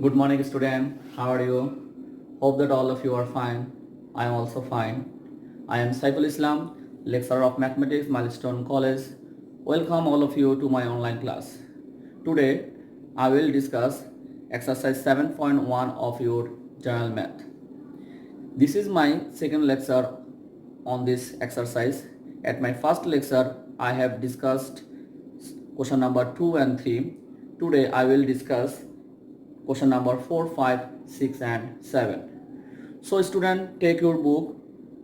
Good morning, student. How are you? Hope that all of you are fine. I am also fine. I am Saiful Islam, lecturer of mathematics, Milestone College. Welcome all of you to my online class. Today, I will discuss exercise 7.1 of your general math. This is my second lecture on this exercise. At my first lecture, I have discussed question number 2 and 3. Today, I will discuss question number 4, 5, 6 and 7. So student, take your book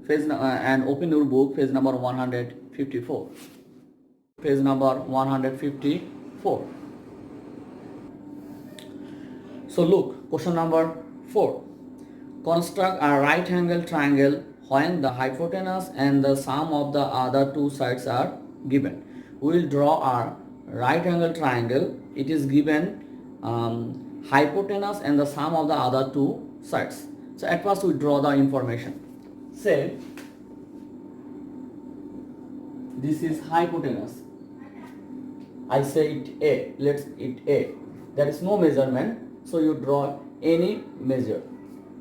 and open your book, page number 154. Page number 154. So look, question number 4. Construct a right angle triangle when the hypotenuse and the sum of the other two sides are given. We will draw a right angle triangle. It is given hypotenuse and the sum of the other two sides. So at first we draw the information. Say this is hypotenuse. I say it A. Let's it A. There is no measurement, so you draw any measure.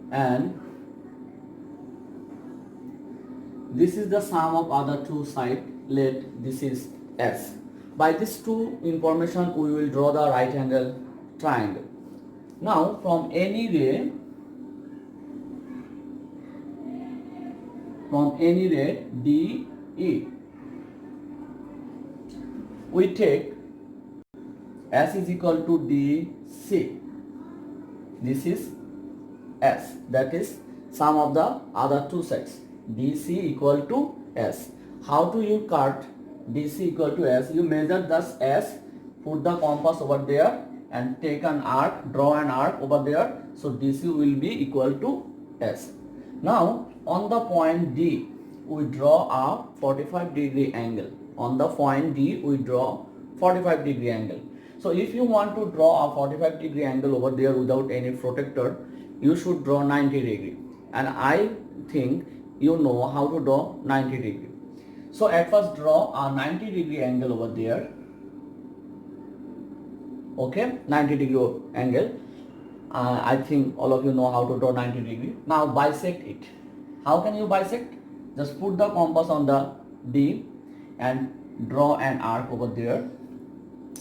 And this is the sum of other two sides. Let this is S. By these two information, we will draw the right angle triangle. Now from any ray DE, we take S is equal to DC. This is S, that is sum of the other two sides. DC equal to S. How do you cut DC equal to S? You measure thus S, put the compass over there and take an arc, draw an arc over there. So DC will be equal to S. Now on the point D, we draw a 45-degree angle. On the point D, we draw 45-degree angle. So if you want to draw a 45-degree angle over there without any protector, you should draw 90 degree. And I think you know how to draw 90 degree. So at first draw a 90 degree angle over there. Okay, 90 degree angle. I think all of you know how to draw 90 degree. Now bisect it. How can you bisect? Just put the compass on the D and draw an arc over there.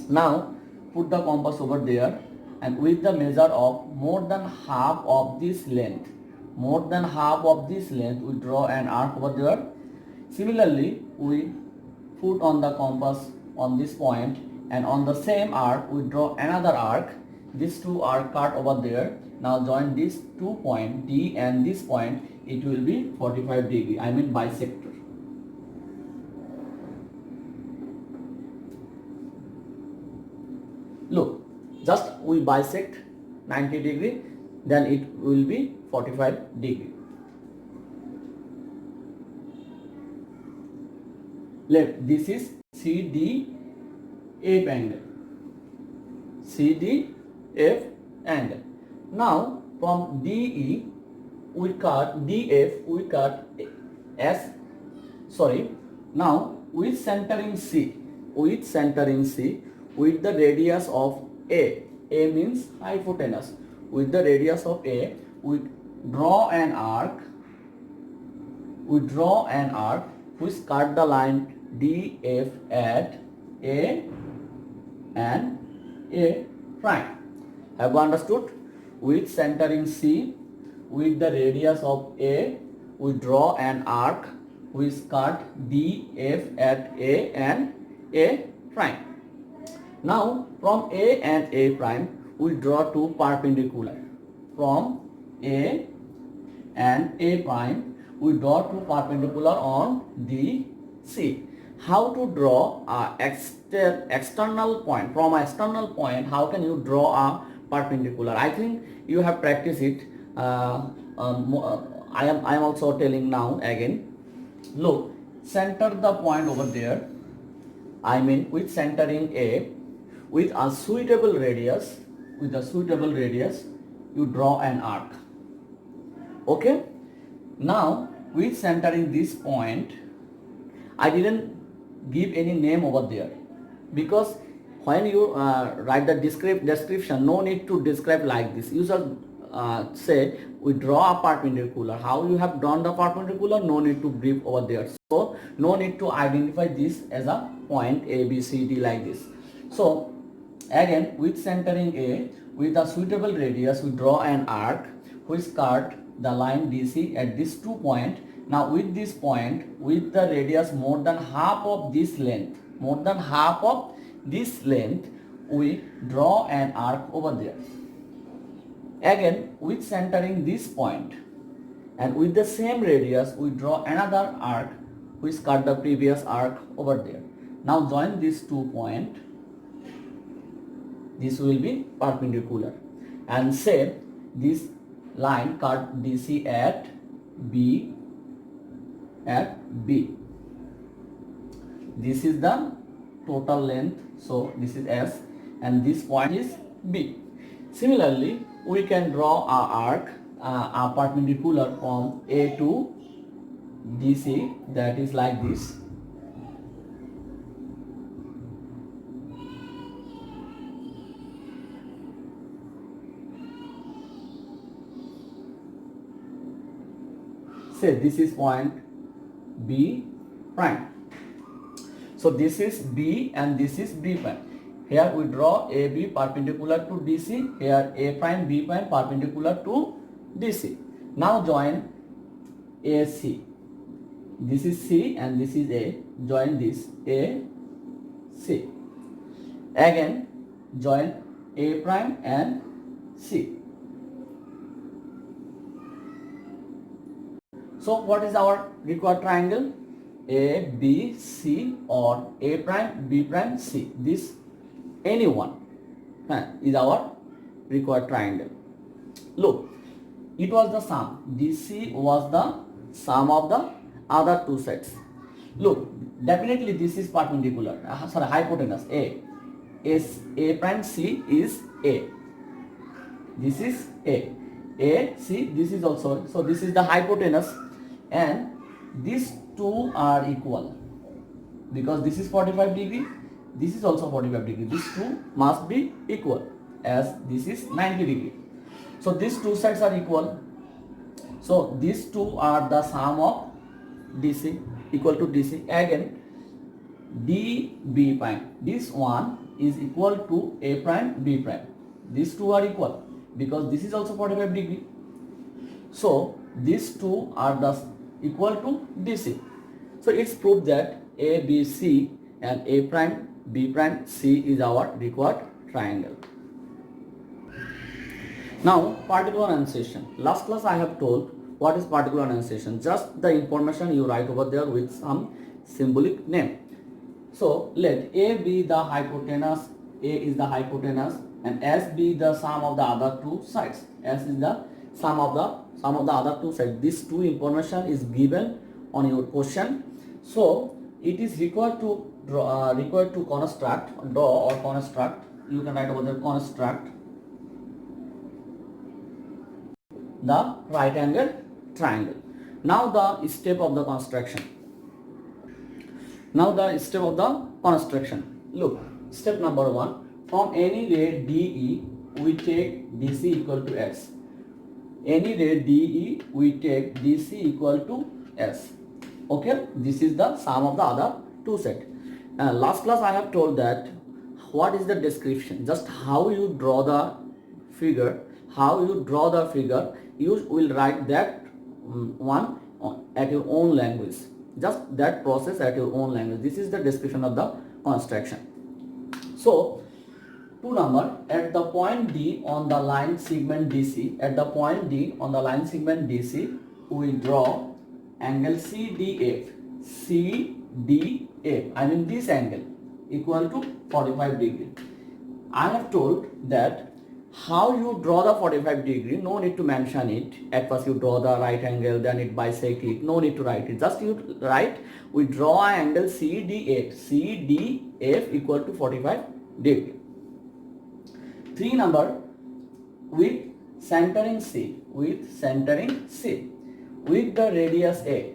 Now put the compass over there and with the measure of more than half of this length, we draw an arc over there. Similarly, we put on the compass on this point and on the same arc we draw another arc. These two are cut over there. Now join these 2 points D and this point, it will be 45 degree. I mean bisector. Look, just we bisect 90 degree, then it will be 45 degree. Let this is CDF angle. CDF angle. Now from DE we cut DF, we cut S. Sorry. Now with centering C, with the radius of A means hypotenuse. With the radius of A, we draw an arc. Which cut the line DF at A and A prime. Have you understood? With centering C, with the radius of A, we draw an arc which cut DF at A and A prime. Now from A and A prime, we draw two perpendicular. From A and A prime, we draw two perpendicular on DC. How to draw a external point? From external point, how can you draw a perpendicular? I think you have practiced it. I am also telling now again. Look, center the point over there. I mean with centering A, with a suitable radius, you draw an arc. Okay. Now with centering this point, I didn't give any name over there because when you write the description, no need to describe like this. You just say we draw a perpendicular. How you have drawn the perpendicular, no need to brief over there. So no need to identify this as a point A, B, C, D like this. So again, with centering A, with a suitable radius, we draw an arc which cut the line DC at these 2 points. Now with this point, with the radius more than half of this length, we draw an arc over there. Again, with centering this point and with the same radius, we draw another arc which cut the previous arc over there. Now join these 2 points. This will be perpendicular, and say this line cut DC at B. This is the total length, so this is S, and this point is B. Similarly, we can draw a arc, a perpendicular from A to DC, that is like this. Say this is point B prime. So this is B and this is B prime. Here we draw AB perpendicular to DC. Here A prime, B prime perpendicular to DC. Now join AC. This is C and this is A. Join this AC. Again join A prime and C. So what is our required triangle? A, B, C, or A prime, B prime, C. This any one is our required triangle. Look, it was the sum. DC was the sum of the other two sides. Look, definitely this is perpendicular. Hypotenuse A. A prime C is A. This is A. A, C, this is also. So this is the hypotenuse, and these two are equal because this is 45 degree, this is also 45 degree. These two must be equal as this is 90 degree. So these two sides are equal. So these two are the sum of DC equal to DC. Again DB prime, this one is equal to A prime, B prime. These two are equal because this is also 45 degree. So these two are the equal to DC. So it's proved that A, B, C and A prime, B prime, C is our required triangle. Now particle enunciation. Last class I have told what is particle enunciation. Just the information you write over there with some symbolic name. So let A be the hypotenuse, A is the hypotenuse, and S be the sum of the other two sides. S is the sum of the other two sides. This two information is given on your question. So it is required to draw, draw or construct. You can write over there construct the right angle triangle. Now the step of the construction. Look, step number 1. From any ray DE, we take DC equal to S. Any ray DE, we take DC equal to S. Okay, this is the sum of the other two sets. Last class I have told that what is the description, just how you draw the figure. You will write that one at your own language. Just that process at your own language. This is the description of the construction. So 2 number, at the point D on the line segment DC, we draw angle CDF. I mean this angle equal to 45 degree. I have told that how you draw the 45 degree, no need to mention it. At first you draw the right angle, then it bisect it. No need to write it. Just you write, we draw an angle CDF equal to 45 degree. 3 number, with centering C. With the radius A,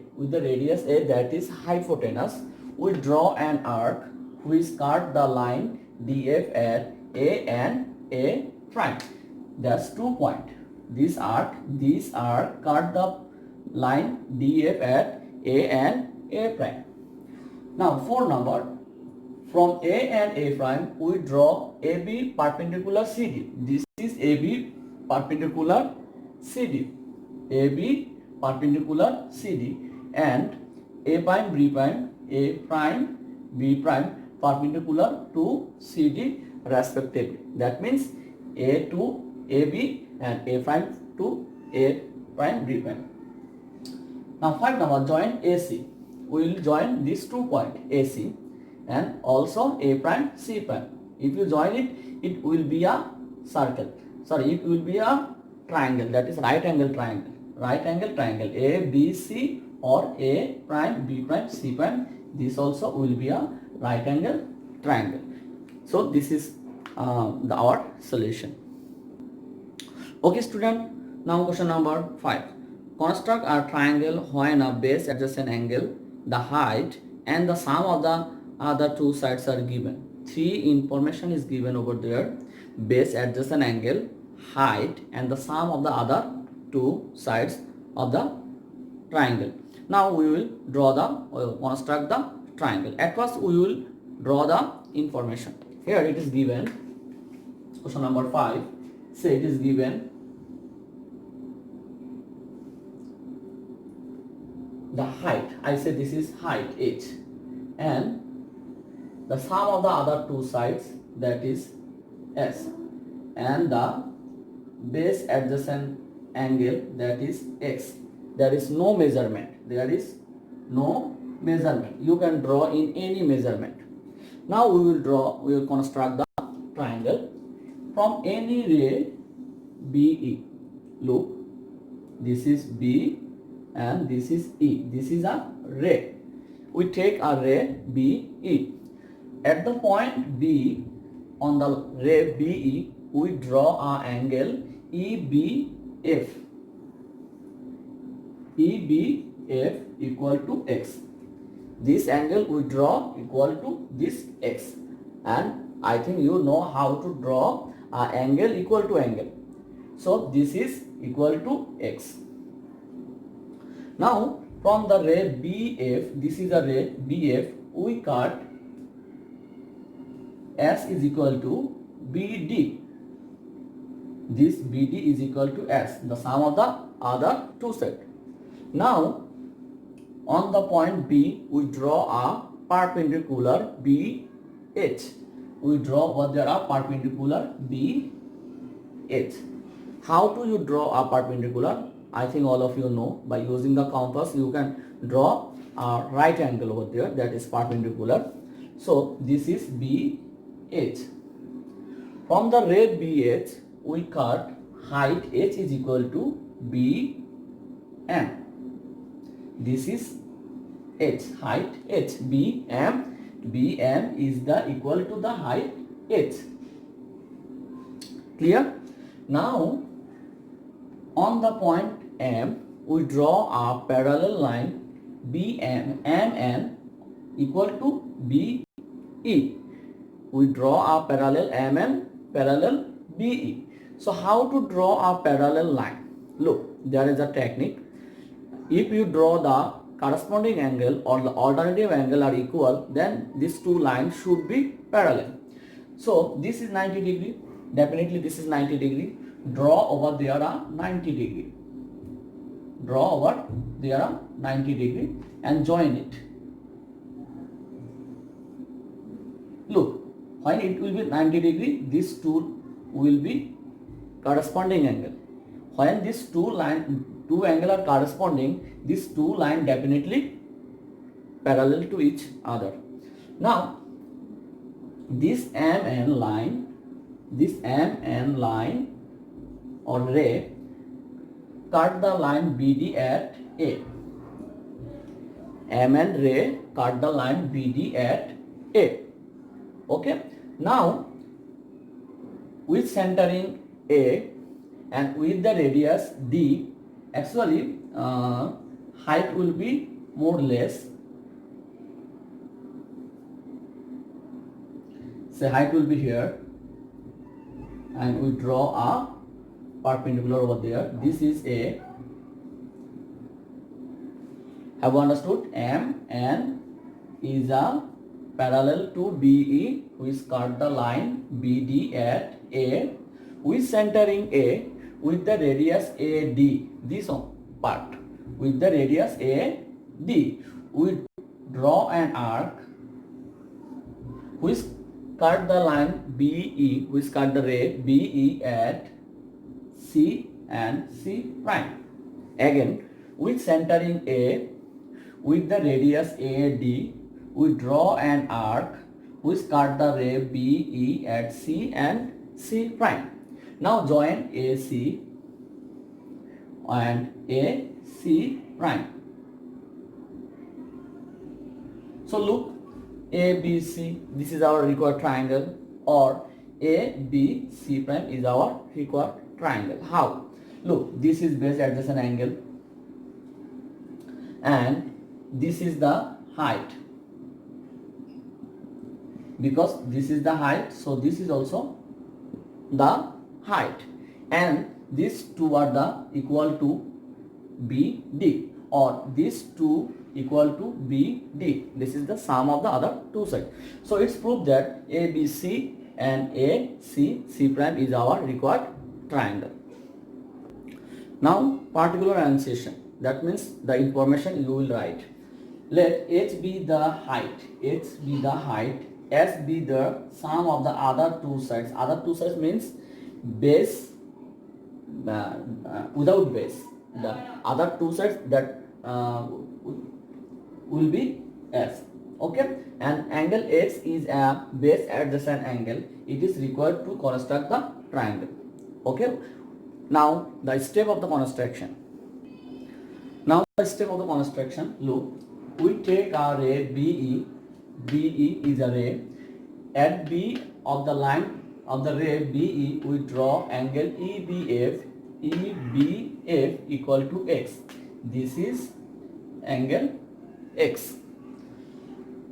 that is hypotenuse, we draw an arc which cut the line DF at A and A prime. That's 2 points. These are cut the line DF at A and A prime. Now 4 number, from A and A prime we draw AB perpendicular CD. This is AB perpendicular CD. AB perpendicular CD and A prime B prime B prime perpendicular to CD respectively. That means A to AB and A prime to A prime B prime. Now 5 number, join AC. We will join these 2 points AC and also A prime C prime. If you join it, it will be a circle. Sorry, it will be a triangle, that is right angle triangle. Right angle triangle A B C or A prime B prime C prime. This also will be a right angle triangle. So this is our solution. Okay student, now question number 5. Construct a triangle when a base adjacent angle, the height and the sum of the other two sides are given. 3 information is given over there: base adjacent angle, height and the sum of the other two sides of the triangle. Now we will construct the triangle. At first we will draw the information. Here it is given, question number 5, say it is given the height. I say this is height h, and the sum of the other two sides, that is s, and the base adjacent angle, that is x. There is no measurement. There is no measurement. You can draw in any measurement. Now we will construct the triangle from any ray BE. Look, this is B and this is E. This is a ray. We take a ray BE. At the point B, on the ray BE, we draw an angle EBF. EBF equal to x. This angle we draw equal to this x, and I think you know how to draw an angle equal to angle. So this is equal to x. Now from the ray BF, this is a ray BF, we cut S is equal to BD. This BD is equal to S, the sum of the other two sides. Now on the point B, we draw a perpendicular BH. We draw what there are perpendicular BH. How do you draw a perpendicular? I think all of you know. By using the compass, you can draw a right angle over there, that is perpendicular. So this is BH. From the ray BH, we cut height h is equal to BM. This is h, height h, BM is the equal to the height h. Clear? Now on the point M, we draw a parallel line MN equal to BE. We draw a parallel MN parallel BE. So how to draw a parallel line? Look, there is a technique. If you draw the corresponding angle or the alternative angle are equal, then these two lines should be parallel. So this is 90 degree. Definitely this is 90 degree. Draw over there a 90 degree. Draw over there a 90 degree and join it. Look, when it will be 90 degree, these two will be corresponding angle. When these two angle are corresponding, these two lines definitely parallel to each other. Now this MN line or ray cut the line BD at A. MN ray cut the line BD at A. Okay. Now with centering A and with the radius D, actually height will be more or less say height will be here, and we draw a perpendicular over there. This is A. Have you understood? MN is a parallel to BE. We cut the line BD at A with centering A with the radius AD. This part with the radius AD. We draw an arc which cut the line BE, which cut the ray BE at C and C prime. Again, with centering A with the radius AD, we draw an arc which cut the ray BE at C and C prime. Now join AC and AC prime. So look, ABC, this is our required triangle, or ABC prime is our required triangle. How? Look, this is base adjacent angle and this is the height. Because this is the height, so this is also the height, and these two are the equal to BD, or these two equal to BD. This is the sum of the other two sides. So it's proved that ABC and AC prime is our required triangle. Now particular annotation, that means the information you will write. Let H be the height, S be the sum of the other two sides. Other two sides means base without base. The other two sides that will be S. Okay, and angle X is a base adjacent angle. It is required to construct the triangle. Okay, now the step of the construction. Look, we take our ray BE. BE is a ray. At B of the line of the ray BE, we draw angle EBF. EBF equal to X. This is angle X.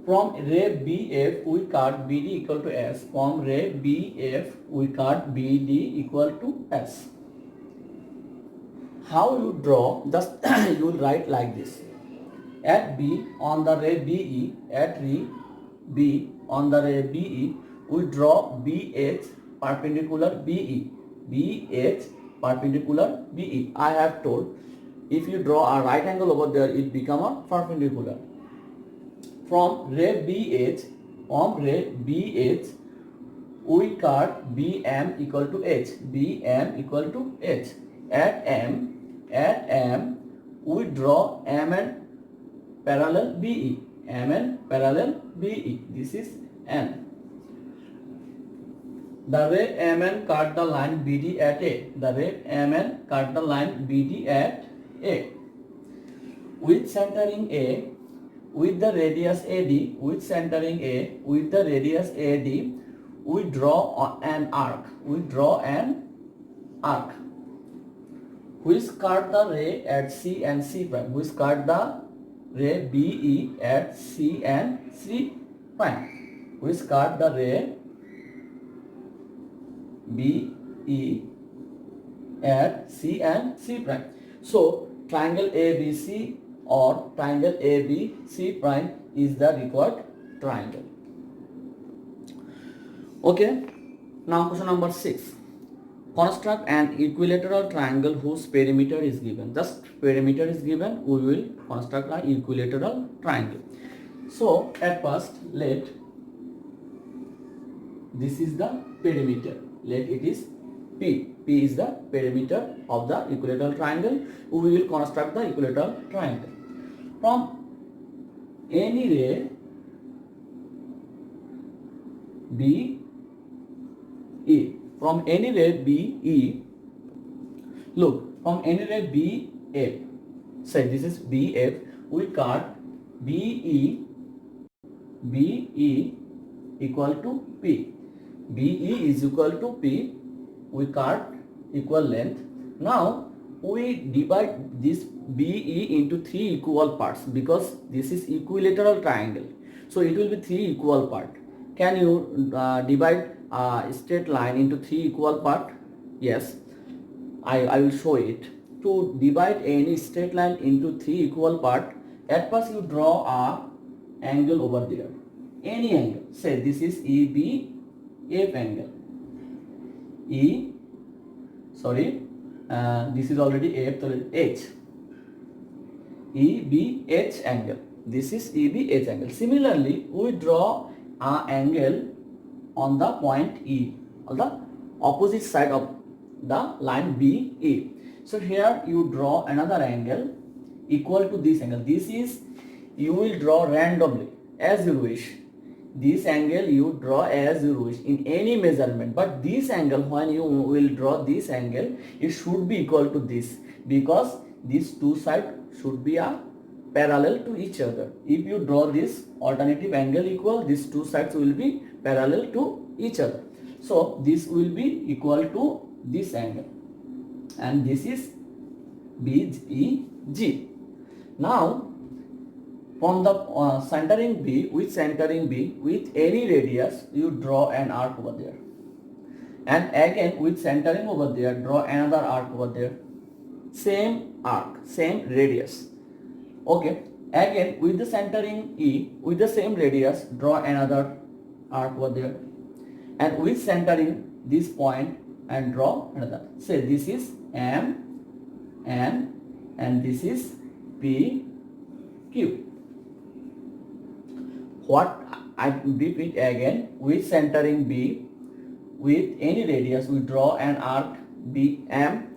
From ray BF, we cut BD equal to S. From ray BF, we cut BD equal to S. How you draw? Just you will write like this. At B on the ray BE, at B on the ray BE, we draw BH perpendicular BE. BH perpendicular BE. I have told, if you draw a right angle over there, it become a perpendicular. From ray BH, we cut BM equal to H. BM equal to H. At M, we draw MN parallel BE. MN parallel BE. This is N. The ray MN cut the line BD at A. The ray MN cut the line BD at A. With centering A, with the radius AD, with centering A, with the radius AD, we draw an arc. We draw an arc which cut the ray at C and C prime. Which cut the ray BE at C and C prime. Which cut the ray BE at C and C prime. So triangle ABC or triangle ABC prime is the required triangle. Okay. Now question number 6. Construct an equilateral triangle whose perimeter is given. Just perimeter is given, we will construct an equilateral triangle. So at first, let this is the perimeter. Let it is P. P is the perimeter of the equilateral triangle. We will construct the equilateral triangle. From any ray BE, from any ray BE, look, from any ray BF, say this is BF, we cut BE equal to P. BE is equal to P, we cut equal length. Now we divide this BE into 3 equal parts because this is equilateral triangle. So it will be 3 equal parts. can you divide a straight line into three equal parts? Yes, I will show it. To divide any straight line into three equal parts, at first you draw a angle over there. Any angle. Say this is EBF angle. This is already F, so H. EBH angle. This is EBH angle. Similarly, we draw an angle on the point E, on the opposite side of the line BE. So here you draw another angle equal to this angle. This is, you will draw randomly as you wish. This angle you draw as you wish in any measurement, but this angle, when you will draw this angle, it should be equal to this, because these two sides should be parallel to each other. If you draw this alternative angle equal, these two sides will be parallel to each other. So this will be equal to this angle, and this is BEG. Now from the centering B, with any radius, you draw an arc over there, and again with centering over there, draw another arc over there. Same arc, same radius. Okay, again with the centering E, with the same radius, draw another arc over there, and with centering this point and draw another. Say this is M, N, and this is P, Q. What I repeat it again, with centering B, with any radius, we draw an arc BM.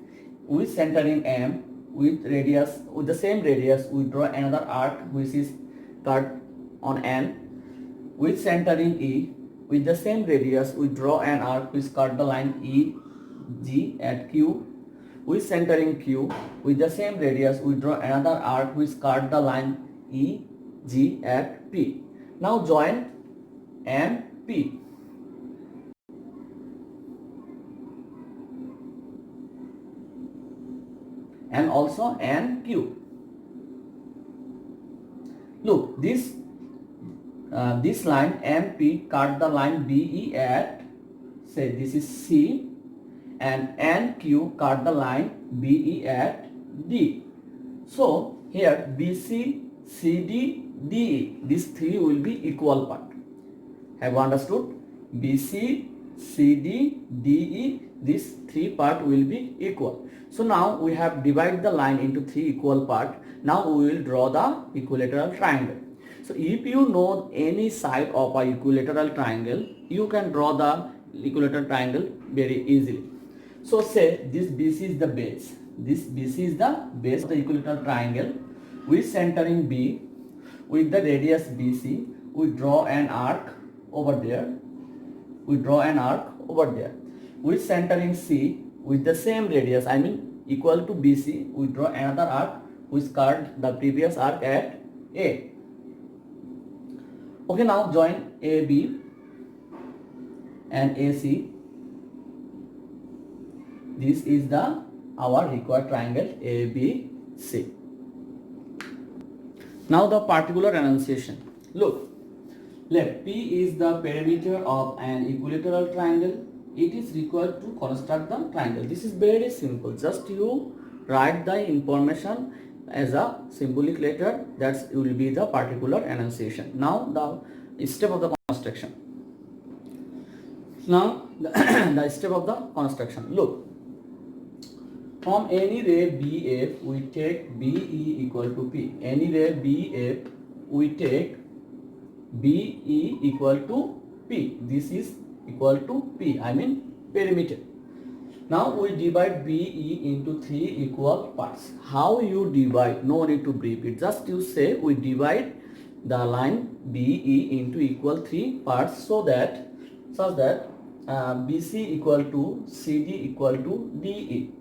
With centering M, with the same radius, we draw another arc which is cut on N. With centering E, with the same radius, we draw an arc which cut the line EG at Q. With centering Q, with the same radius, we draw another arc which cut the line EG at P. Now join M, P. And also N, Q. Look, this line MP cut the line BE at, say this is C, and NQ cut the line BE at D. So here BC, CD, DE, these three will be equal part. Have you understood? BC, CD, DE, these three part will be equal. So now we have divided the line into three equal part. Now we will draw the equilateral triangle. So if you know any side of a equilateral triangle, you can draw the equilateral triangle very easily. So say this BC is the base. This BC is the base of the equilateral triangle. With centering B, with the radius BC, we draw an arc over there. With centering C, with the same radius, I mean equal to BC, we draw another arc which cut the previous arc at A. Okay, now join AB and AC. This is our required triangle ABC. Now the particular enunciation. Look, let P is the perimeter of an equilateral triangle. It is required to construct the triangle. This is very simple. Just you write the information as a symbolic letter. That will be the particular enunciation. Now the step of the construction. Now the step of the construction. Look, from any ray BF, we take BE equal to P. Any ray BF, we take BE equal to P. This is equal to P, I mean perimeter. Now we divide BE into three equal parts. How you divide? No need to brief it. Just you say we divide the line BE into equal three parts such that BC equal to CD equal to DE.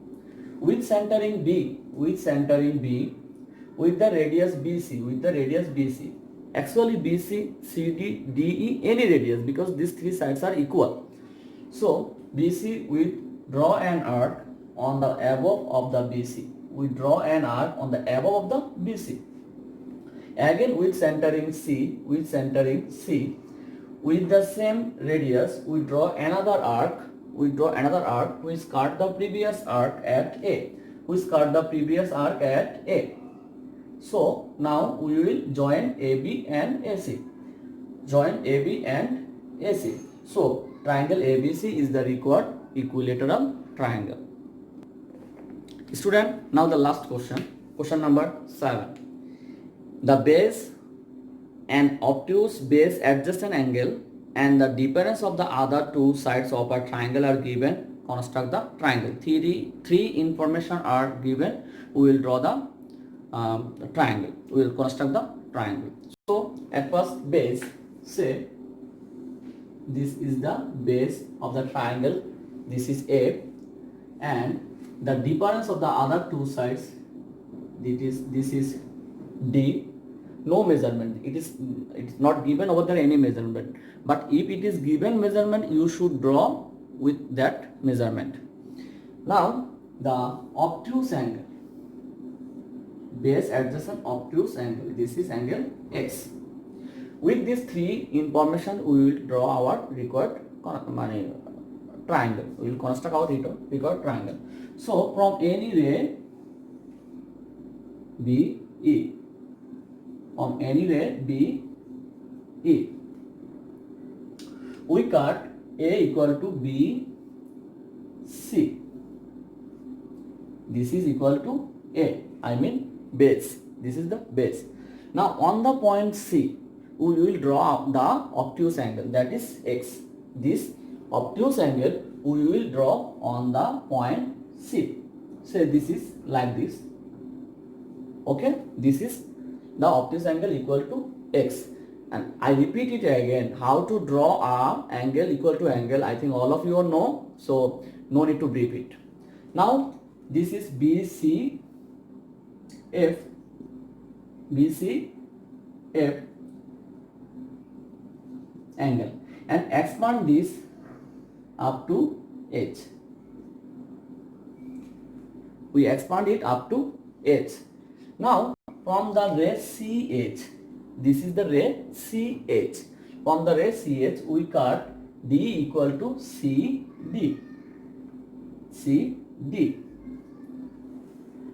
With centering B, with the radius BC, actually BC, CD, DE, any radius, because these three sides are equal. So BC, we draw an arc on the above of the BC. We draw an arc on the above of the BC. Again with centering C, with the same radius, we draw another arc. We draw another arc which cut the previous arc at A. Which cut the previous arc at A. So now we will join AB and AC. Join AB and AC. So triangle ABC is the required equilateral triangle. Student, now the last question. Question number 7. The base and obtuse base adjacent angle and the difference of the other two sides of a triangle are given. Construct the triangle. Three information are given. We will draw the triangle. We will construct the triangle. So at first, base, say this is the base of the triangle. This is A, and the difference of the other two sides, this is D. No measurement. It's not given over there any measurement. But if it is given measurement, you should draw with that measurement. Now the obtuse angle, base adjacent obtuse angle, this is angle X. With these three information, we will draw our required triangle. We will construct our required triangle. So from any ray BE, from any ray BE, we cut A equal to BC. This is equal to A, I mean base. This is the base. Now on the point C, we will draw the obtuse angle, that is X. This obtuse angle we will draw on the point C. Say this is like this. Okay, this is the obtuse angle equal to X. And I repeat it again, how to draw a angle equal to angle, I think all of you know, so no need to brief it. Now this is BCF angle, and expand this up to H. We expand it up to H. Now from the ray CH, this is the ray CH. From the ray CH, we cut D equal to CD. CD.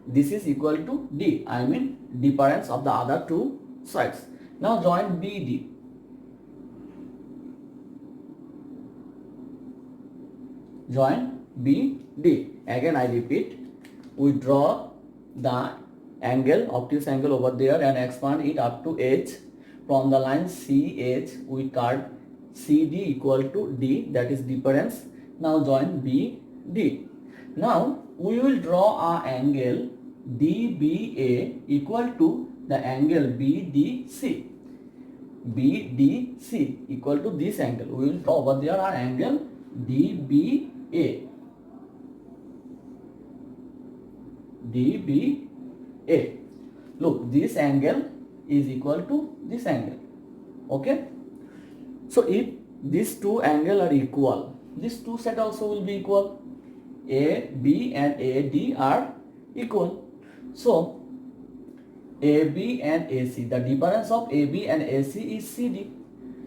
This is equal to D, I mean difference of the other two sides. Now join BD. Join BD. Again I repeat, we draw the angle, obtuse angle over there and expand it up to H. From the line CH, we cut CD equal to D, that is difference. Now join BD. Now we will draw a angle DBA equal to the angle BDC. BDC equal to this angle. We will draw over there an angle DBA. DBA. Look, this angle is equal to this angle. Okay. So if these two angles are equal, these two sets also will be equal. AB and AD are equal. So AB and AC, the difference of AB and AC is CD.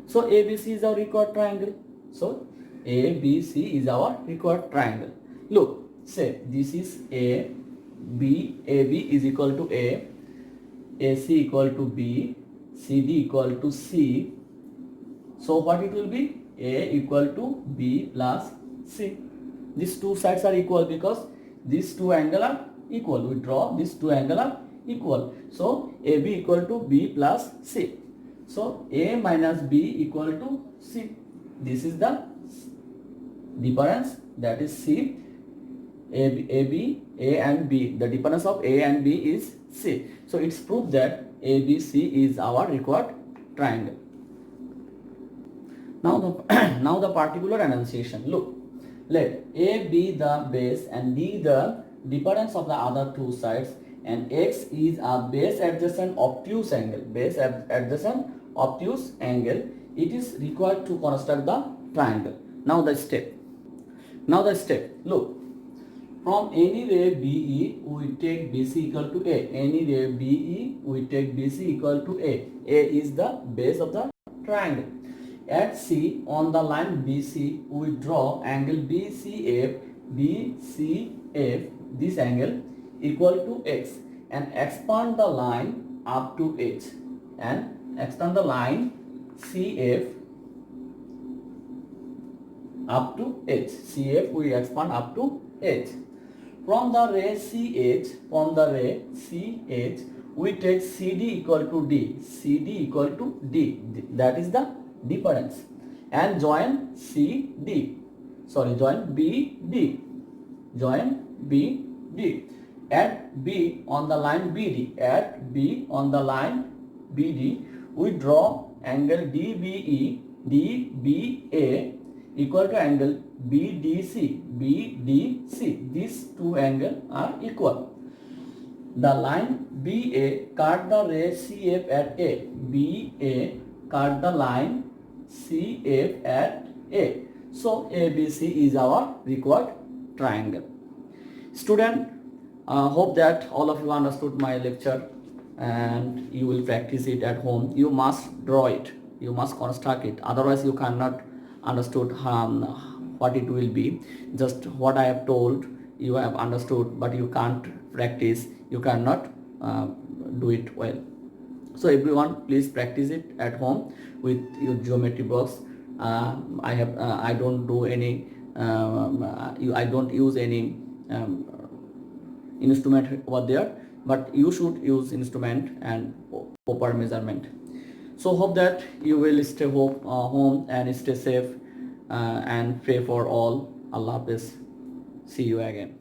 So ABC is our required triangle. So ABC is our required triangle. Look, say this is A, B, AB is equal to A, AC equal to B, CD equal to C. So what it will be? A equal to B plus C. These two sides are equal because these two angles are equal. We draw these two angles are equal. So AB equal to B plus C. So A minus B equal to C. This is the difference, that is C. A and B. The difference of A and B is C. So it's proved that ABC is our required triangle. Now the particular enunciation. Look, let A be the base and D the difference of the other two sides, and X is a base adjacent obtuse angle. Base adjacent obtuse angle. It is required to construct the triangle. Now the step. Look, from any ray BE, we take BC equal to A. Any ray BE, we take BC equal to A. A is the base of the triangle. At C, on the line BC, we draw angle BCF. BCF, this angle equal to X, and expand the line up to H, and extend the line CF up to H. CF we expand up to H. From the ray CH, we take CD equal to D. CD equal to D. That is the difference. And join join BD. Join BD. At B on the line BD. At B on the line BD, we draw angle DBE. DBA equal to angle BDC. BDC. These two angles are equal. The line BA cut the ray CF at A. BA cut the line CF at A. So ABC is our required triangle. Student, hope that all of you understood my lecture and you will practice it at home. You must draw it. You must construct it. Otherwise you cannot understood what it will be. Just what I have told you have understood, but you can't practice. You cannot do it well. So everyone, please practice it at home with your geometry box. I don't do any. I don't use any instrument over there, but you should use instrument and proper measurement. So hope that you will stay home and stay safe and pray for all. Allah Hafiz. See you again.